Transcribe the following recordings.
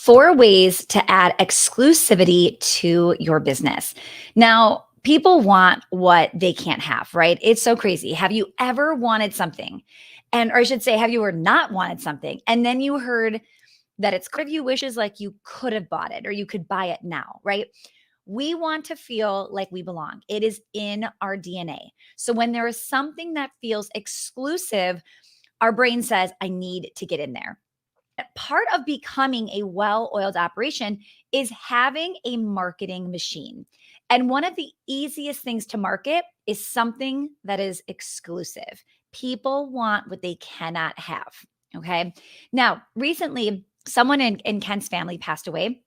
4 ways to add exclusivity to your business. Now, people want what they can't have, right? It's so crazy. Have you ever wanted something? Or I should say, have you ever not wanted something? And then you heard that it's kind of you wishes like you could have bought it or you could buy it now, right? We want to feel like we belong. It is in our DNA. So when there is something that feels exclusive, our brain says, I need to get in there. Part of becoming a well oiled operation is having a marketing machine. And one of the easiest things to market is something that is exclusive. People want what they cannot have. Okay. Now, recently, someone in Ken's family passed away,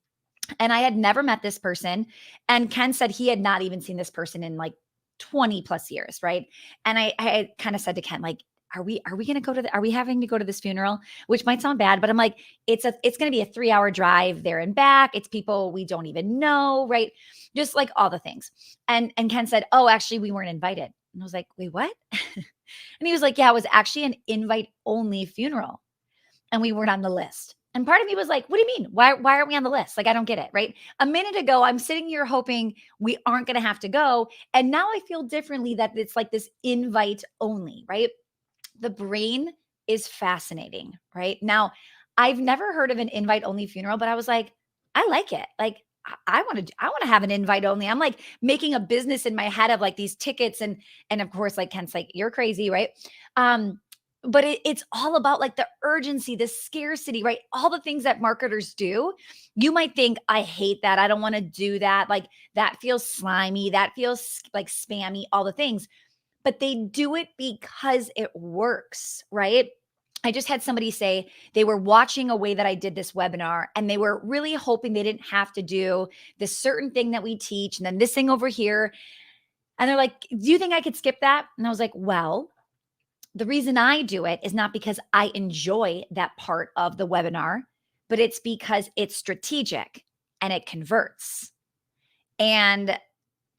and I had never met this person. And Ken said he had not even seen this person in like 20 plus years, right? And I kind of said to Ken, like, are we gonna go to are we having to go to this funeral? Which might sound bad, but I'm like, it's gonna be a 3 hour drive there and back. It's people we don't even know, right? Just like all the things. And Ken said, oh, actually, we weren't invited. And I was like, wait, what? And he was like, yeah, it was actually an invite only funeral and we weren't on the list. And part of me was like, what do you mean? Why aren't we on the list? Like, I don't get it, right? A minute ago, I'm sitting here hoping we aren't going to have to go. And now I feel differently that it's like this invite only, right? The brain is fascinating, right? Now, I've never heard of an invite only funeral, but I was like, I like it. Like, I want to have an invite only. I'm like making a business in my head of like these tickets and of course like Ken's like you're crazy, right? Um but it's all about like the urgency, the scarcity, right? All the things that marketers do. You might think, I hate that. I don't want to do that. Like that feels slimy. That feels like spammy, all the things. But they do it because it works, right? I just had somebody say they were watching a way that I did this webinar and they were really hoping they didn't have to do this certain thing that we teach and then this thing over here. And they're like, do you think I could skip that? And I was like, well, the reason I do it is not because I enjoy that part of the webinar, but it's because it's strategic and it converts. And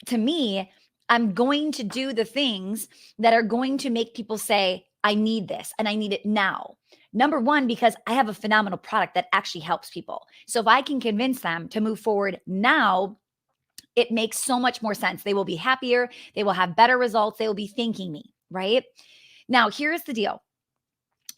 to me, I'm going to do the things that are going to make people say, I need this and I need it now. Number one, because I have a phenomenal product that actually helps people. So if I can convince them to move forward now, it makes so much more sense. They will be happier. They will have better results. They will be thanking me, right? Now, here's the deal.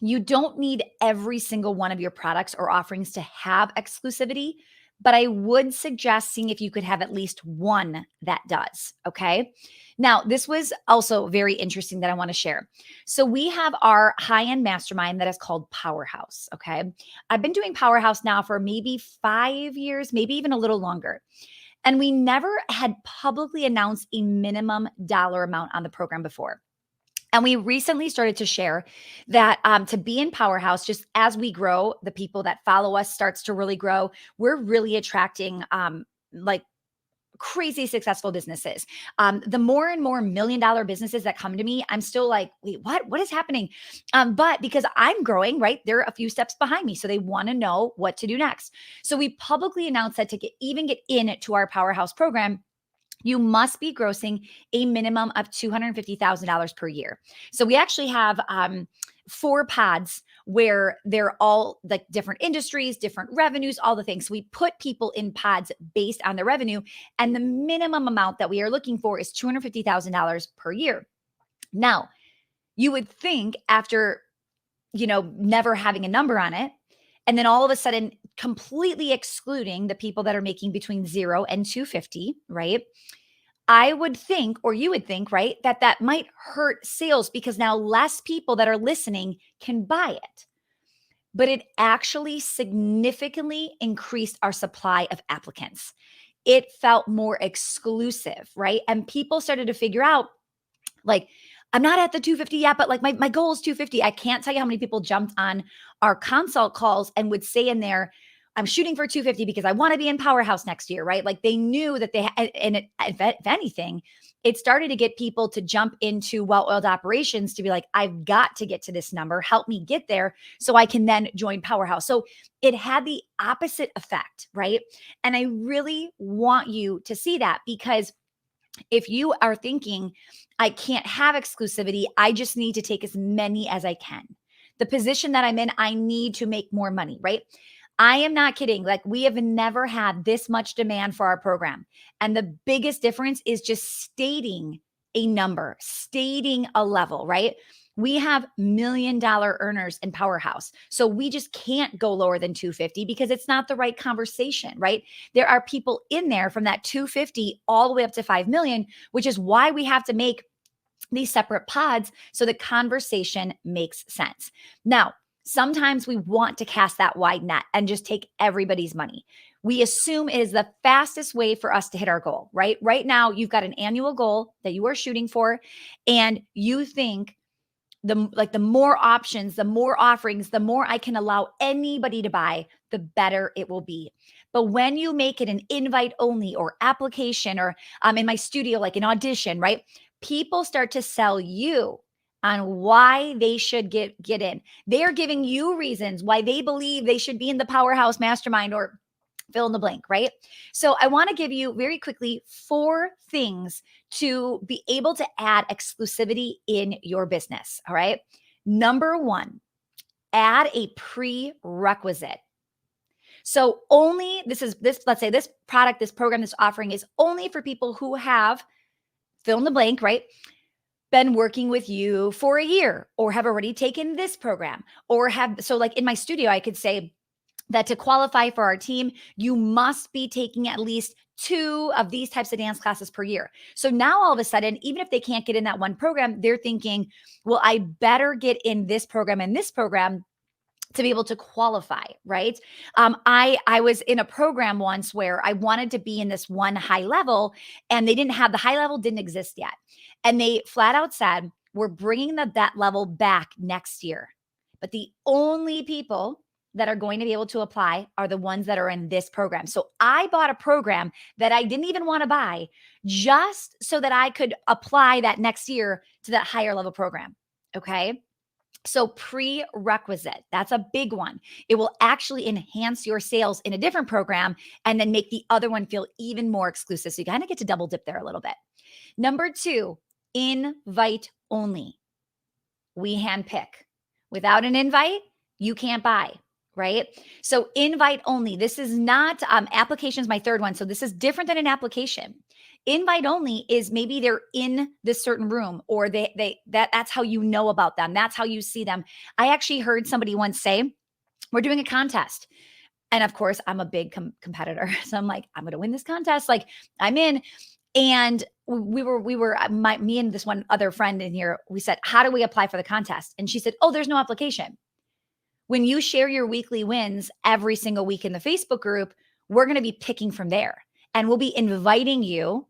You don't need every single one of your products or offerings to have exclusivity, but I would suggest seeing if you could have at least one that does. Okay. Now, this was also very interesting that I want to share. So, we have our high end mastermind that is called Powerhouse. Okay. I've been doing Powerhouse now for maybe 5 years, maybe even a little longer. And we never had publicly announced a minimum dollar amount on the program before. And we recently started to share that to be in Powerhouse, just as we grow, the people that follow us starts to really grow. We're really attracting like crazy successful businesses. The more and more $1 million businesses that come to me, I'm still like, wait, what? What is happening? But because I'm growing, right? They're a few steps behind me. So they want to know what to do next. So we publicly announced that to even get into our Powerhouse program, you must be grossing a minimum of $250,000 per year. So we actually have 4 pods where they're all like different industries, different revenues, all the things. So we put people in pods based on their revenue. And the minimum amount that we are looking for is $250,000 per year. Now, you would think after, never having a number on it, and then all of a sudden completely excluding the people that are making between 0 and 250, right? I would think, or you would think, right, that might hurt sales because now less people that are listening can buy it. But it actually significantly increased our supply of applicants. It felt more exclusive, right? And people started to figure out, like, I'm not at the 250 yet, but like my goal is 250. I can't tell you how many people jumped on our consult calls and would say in there, I'm shooting for 250 because I want to be in Powerhouse next year, right? Like they knew that if anything, it started to get people to jump into well-oiled operations to be like, I've got to get to this number. Help me get there so I can then join Powerhouse. So it had the opposite effect, right? And I really want you to see that because if you are thinking, I can't have exclusivity, I just need to take as many as I can. The position that I'm in, I need to make more money, right? I am not kidding. Like, we have never had this much demand for our program. And the biggest difference is just stating a number, stating a level, right? We have $1 million earners in Powerhouse. So we just can't go lower than 250 because it's not the right conversation, right? There are people in there from that 250 all the way up to 5 million, which is why we have to make these separate pods so the conversation makes sense. Now, sometimes we want to cast that wide net and just take everybody's money. We assume it is the fastest way for us to hit our goal, right? Right now, you've got an annual goal that you are shooting for, and you think the more options, the more offerings, the more I can allow anybody to buy, the better it will be. But when you make it an invite only or application, or in my studio, like an audition, right? People start to sell you on why they should get in. They are giving you reasons why they believe they should be in the Powerhouse Mastermind, or fill in the blank, right? So I want to give you very quickly 4 things to be able to add exclusivity in your business. All right. Number 1, add a prerequisite. So only let's say this product, this program, this offering is only for people who have, fill in the blank, right? Been working with you for a year, or have already taken this program, or so like in my studio, I could say that to qualify for our team, you must be taking at least 2 of these types of dance classes per year. So now all of a sudden, even if they can't get in that one program, they're thinking, well, I better get in this program and this program to be able to qualify, right? I was in a program once where I wanted to be in this one high level, and they didn't have, the high level didn't exist yet. And they flat out said, we're bringing that level back next year. But the only people that are going to be able to apply are the ones that are in this program. So I bought a program that I didn't even want to buy, just so that I could apply that next year to that higher level program. Okay. So prerequisite, that's a big one. It will actually enhance your sales in a different program and then make the other one feel even more exclusive. So you kind of get to double dip there a little bit. Number 2, invite only. We handpick. Without an invite, you can't buy, right? So invite only. This is not application is my third one. So this is different than an application. Invite only is maybe they're in this certain room, or that's how you know about them. That's how you see them. I actually heard somebody once say, we're doing a contest. And of course, I'm a big competitor. So I'm like, I'm going to win this contest. Like, I'm in. And me and this one other friend in here, we said, how do we apply for the contest? And she said, oh, there's no application. When you share your weekly wins every single week in the Facebook group, we're going to be picking from there. And we'll be inviting you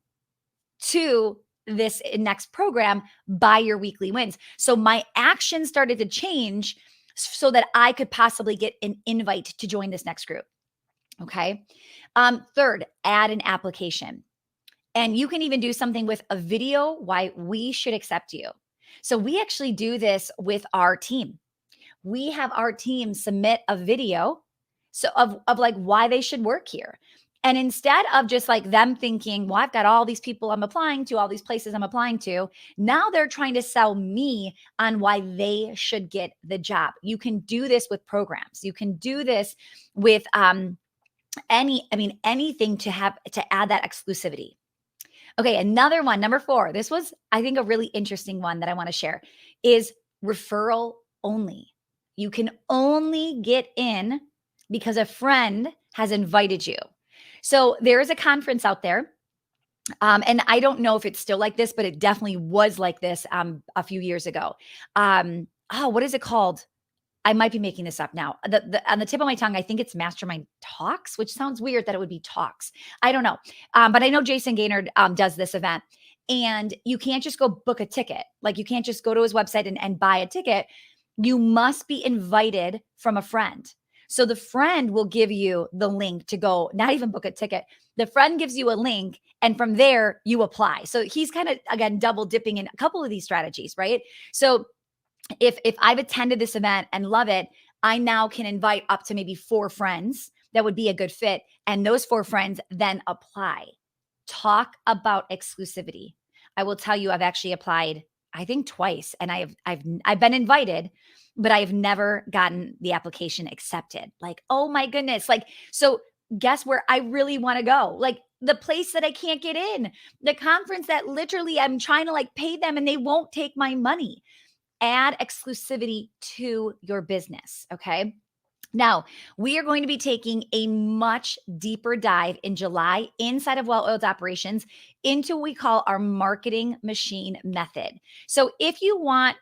to this next program by your weekly wins. So my action started to change so that I could possibly get an invite to join this next group. Okay. Third, add an application. And you can even do something with a video why we should accept you. So we actually do this with our team. We have our team submit a video of like why they should work here. And instead of just like them thinking, well, I've got all these people I'm applying to, all these places I'm applying to, now they're trying to sell me on why they should get the job. You can do this with programs. You can do this with anything to add that exclusivity. Okay, another one, number 4. This was, I think, a really interesting one that I want to share is referral only. You can only get in because a friend has invited you. So there is a conference out there, and I don't know if it's still like this, but it definitely was like this a few years ago. What is it called? I might be making this up now. On the tip of my tongue, I think it's Mastermind Talks, which sounds weird that it would be talks. I don't know. But I know Jason Gaynor does this event. And you can't just go book a ticket. Like, you can't just go to his website and buy a ticket. You must be invited from a friend. So the friend will give you the link to go, not even book a ticket. The friend gives you a link, and from there you apply. So he's kind of, again, double dipping in a couple of these strategies, right? So if I've attended this event and love it, I now can invite up to maybe 4 friends that would be a good fit. And those 4 friends then apply. Talk about exclusivity. I will tell you, I've actually applied I think twice, and I've been invited, but I've never gotten the application accepted. Like, oh my goodness. Like, so guess where I really want to go? Like the place that I can't get in, the conference that literally I'm trying to like pay them and they won't take my money. Add exclusivity to your business. Okay. Now, we are going to be taking a much deeper dive in July inside of Well Oiled Operations into what we call our marketing machine method. So, if you want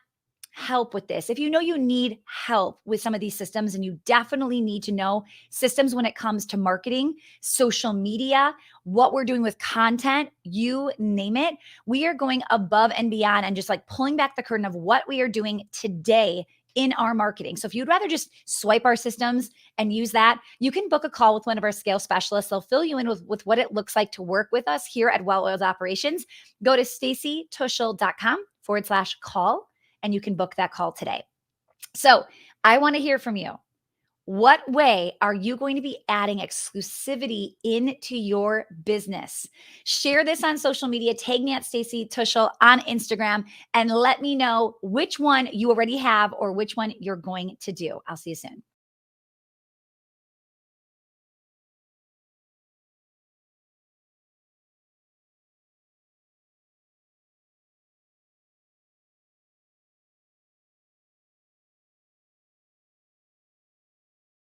help with this, if you know you need help with some of these systems, and you definitely need to know systems when it comes to marketing, social media, what we're doing with content, you name it, we are going above and beyond and just like pulling back the curtain of what we are doing today in our marketing. So if you'd rather just swipe our systems and use that, you can book a call with one of our scale specialists. They'll fill you in with what it looks like to work with us here at Well Oiled Operations. Go to stacytuschel.com/call and you can book that call today. So I want to hear from you. What way are you going to be adding exclusivity into your business? Share this on social media. Tag me at Stacy Tuschel on Instagram and let me know which one you already have or which one you're going to do. I'll see you soon.